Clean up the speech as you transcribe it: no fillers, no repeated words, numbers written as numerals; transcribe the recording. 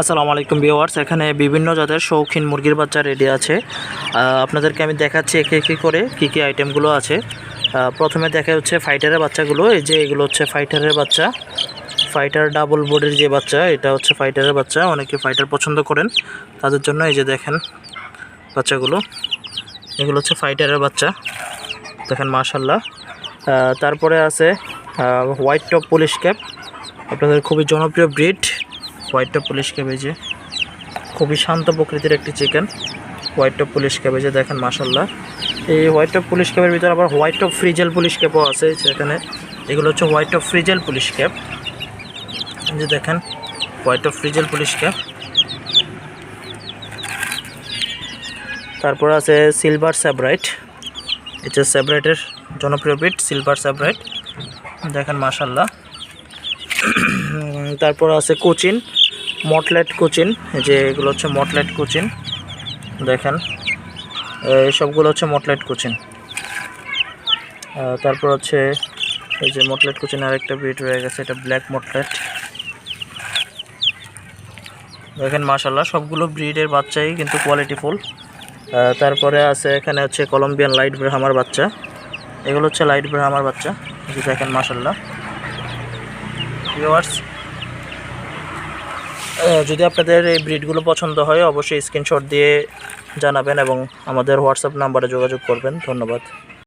আসসালামু আলাইকুম ভিউয়ার্স, এখানে বিভিন্ন জাতের শৌখিন মুরগির বাচ্চা রেডি আছে। আপনাদেরকে আমি দেখাচ্ছি একে করে কী আইটেমগুলো আছে। প্রথমে দেখা হচ্ছে ফাইটারের বাচ্চাগুলো। এই যে এগুলো হচ্ছে ফাইটারের বাচ্চা, ফাইটার ডাবল বডির যে বাচ্চা, এটা হচ্ছে ফাইটারের বাচ্চা। অনেকে ফাইটার পছন্দ করেন, তাদের জন্য এই যে দেখেন বাচ্চাগুলো, এগুলো হচ্ছে ফাইটারের বাচ্চা, দেখেন মাশাল্লাহ। তারপরে আছে হোয়াইট টপ পুলিশ ক্যাপ, আপনাদের খুবই জনপ্রিয় breed white top police cap. এই যে খুবই শান্ত প্রকৃতির একটি chicken white top police cap. এই যে দেখেন মাশাল্লাহ। এই হোয়াইট টপ পুলিশ ক্যাপের ভিতরে আবার হোয়াইট টপ ফ্রিজেল পুলিশ ক্যাপও আছে সেখানে। এগুলো হচ্ছে white top frizzle police cap. এই যে দেখেন white top frizzle police cap. তারপর আছে সিলভার স্যাব্রাইট, এটা স্যাব্রাইটের জনপ্রিয় ব্রিড সিলভার স্যাব্রাইট, দেখেন মাশাল্লাহ। তারপর আছে কোচিন, মটলেট কোচিন। এই যে এগুলো হচ্ছে মটলেট কোচিন, দেখেন সবগুলো হচ্ছে মটলেট কোচিন। তারপর হচ্ছে এই যে মটলেট কোচিন আরেকটা ব্রিড রয়ে গেছে, এটা ব্ল্যাক মটলেট, দেখেন মাশাল্লাহ। সবগুলো ব্রিডের বাচ্চাই কিন্তু কোয়ালিটিফুল। তারপরে আছে এখানে হচ্ছে কলম্বিয়ান লাইট ব্রাহ্মার বাচ্চা, এগুলো হচ্ছে লাইট ব্রাহ্মার বাচ্চা, যে দেখেন মাশাল্লাহ। ভিউয়ার্স, যদি আপনাদের এই ব্রিডগুলো পছন্দ হয় অবশ্যই স্ক্রিনশট দিয়ে জানাবেন এবং আমাদের হোয়াটসঅ্যাপ নাম্বারে যোগাযোগ করবেন। ধন্যবাদ।